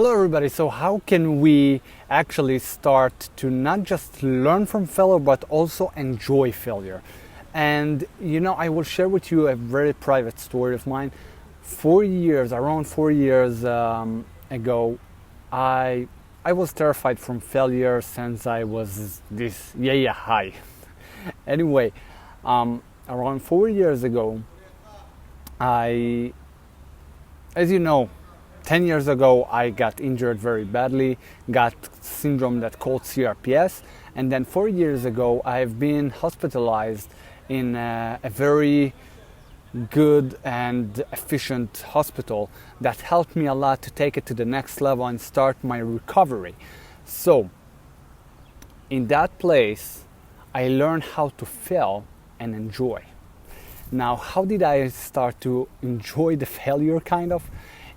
Hello everybody, so how can we actually start to not just learn from failure but also enjoy failure? And I will share with you a very private story of mine. Around 4 years ago, I was terrified from failure since I was this high. Anyway, around 4 years ago, I, as you know, 10 years ago, I got injured very badly, got syndrome that called CRPS, and then 4 years ago, I've been hospitalized in a very good and efficient hospital that helped me a lot to take it to the next level and start my recovery. So, in that place, I learned how to fail and enjoy. Now, how did I start to enjoy the failure kind of?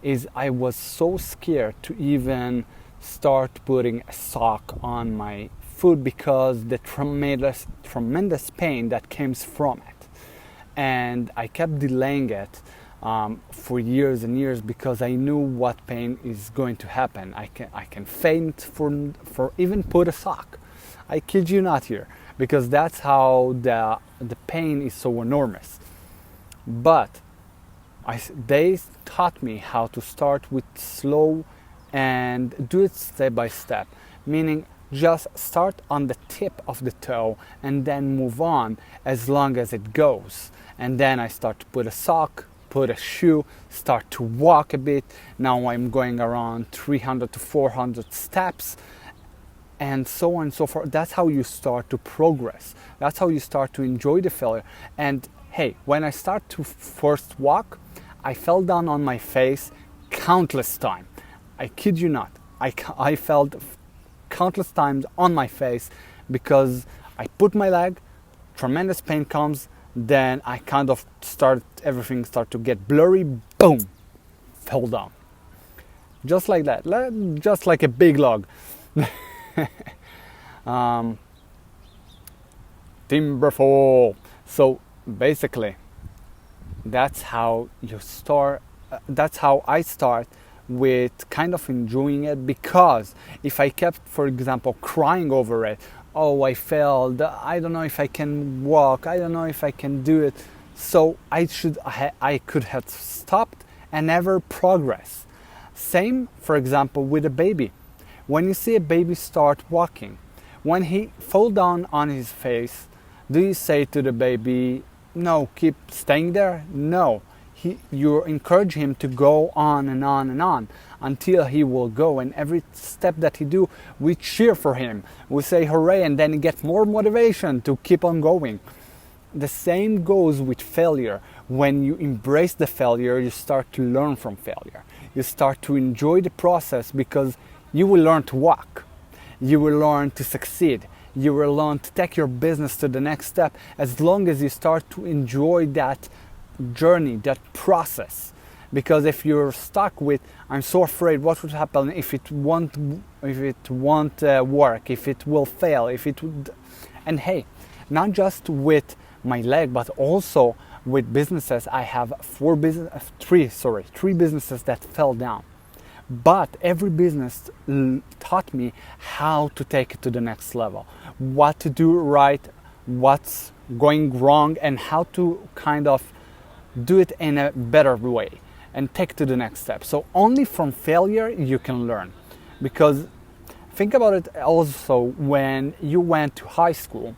Is I was so scared to even start putting a sock on my foot because the tremendous pain that came from it. And I kept delaying it for years and years because I knew what pain is going to happen. I can faint for even put a sock. I kid you not here, because that's how the pain is so enormous. But they taught me how to start with slow and do it step by step, meaning just start on the tip of the toe and then move on as long as it goes. And then I start to put a sock, put a shoe, start to walk a bit. Now I'm going around 300 to 400 steps, and so on and so forth. That's how you start to progress. That's how you start to enjoy the failure. And hey, when I start to first walk, I fell down on my face countless times. I kid you not. I felt countless times on my face because I put my leg, tremendous pain comes, then I kind of everything start to get blurry, boom, fell down. Just like that, just like a big log. Timber fall. So basically, that's how I start with kind of enjoying it, because if I kept, for example, crying over it, oh, I failed, I don't know if I can walk, I don't know if I can do it, so I could have stopped and never progress. Same, for example, with a baby. When you see a baby start walking, when he fall down on his face, do you say to the baby, no, keep staying there? No. You encourage him to go on and on and on until he will go. And every step that he do, we cheer for him. We say hooray, and then he gets more motivation to keep on going. The same goes with failure. When you embrace the failure, you start to learn from failure. You start to enjoy the process because you will learn to walk. You will learn to succeed. You will learn to take your business to the next step as long as you start to enjoy that journey, that process. Because if you're stuck with, I'm so afraid what would happen if it won't work, if it will fail, if it would. And hey, not just with my leg, but also with businesses. I have three businesses that fell down. But every business taught me how to take it to the next level, what to do right, what's going wrong, and how to kind of do it in a better way and take it to the next step. So only from failure you can learn. Because think about it also, when you went to high school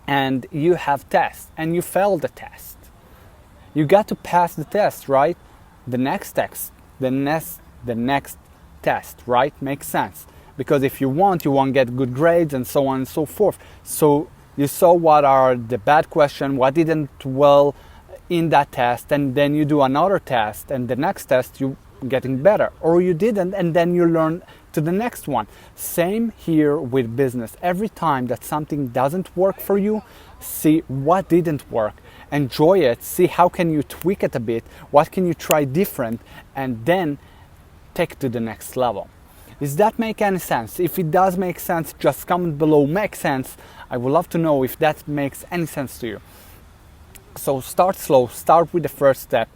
and you have tests and you failed the test, you got to pass the test, right? The next test, the next test, right? Makes sense. Because if you won't get good grades and so on and so forth. So you saw what are the bad questions, what didn't well in that test, and then you do another test, and the next test you getting better, or you didn't, and then you learn to the next one. Same here with business. Every time that something doesn't work for you, see what didn't work, enjoy it, see how can you tweak it a bit, what can you try different, and then take it to the next level. Does that make any sense? If it does make sense, just comment below, make sense. I would love to know if that makes any sense to you. So start slow, start with the first step,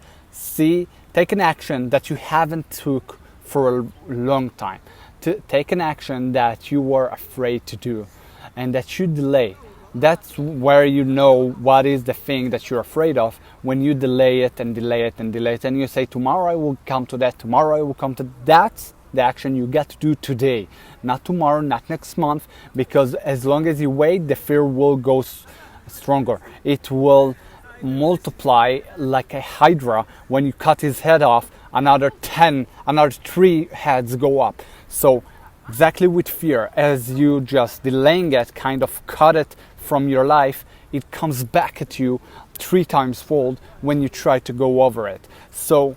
take an action that you haven't took for a long time. To take an action that you were afraid to do and that you delay. That's where you know what is the thing that you're afraid of, when you delay it and delay it and delay it, and you say, tomorrow I will come to that, tomorrow I will come to that. That's the action you get to do today, not tomorrow, not next month, because as long as you wait, the fear will go stronger. It will multiply like a hydra. When you cut his head off, another 3 heads go up. So exactly with fear, as you just delaying it, kind of cut it from your life, it comes back at you 3 times fold when you try to go over it. So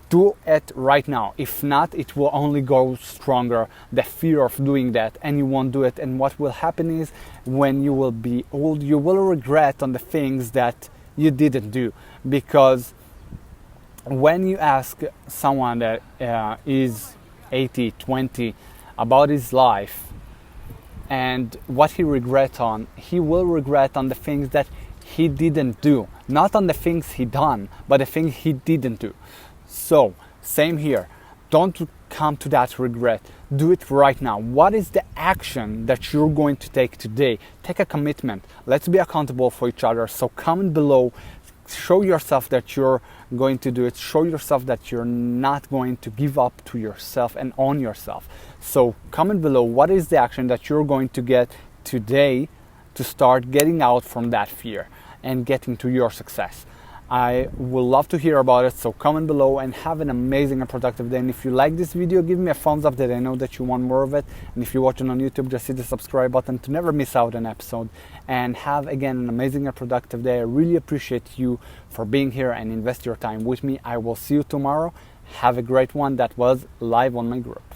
do it right now. If not, it will only go stronger, the fear of doing that, and you won't do it. And what will happen is, when you will be old, you will regret on the things that you didn't do. Because when you ask someone that is 80, 20 about his life and what he regrets on, he will regret on the things that he didn't do, not on the things he done, but the things he didn't do. So same here, don't come to that regret. Do it right now. What is the action that you're going to take today? Take a commitment. Let's be accountable for each other. So comment below, show yourself that you're going to do it. Show yourself that you're not going to give up to yourself and own yourself. So comment below, what is the action that you're going to get today to start getting out from that fear and getting to your success. I would love to hear about it, so comment below and have an amazing and productive day. And if you like this video, give me a thumbs up that I know that you want more of it. And if you're watching on YouTube, just hit the subscribe button to never miss out an episode. And have, again, an amazing and productive day. I really appreciate you for being here and invest your time with me. I will see you tomorrow. Have a great one. That was live on my group.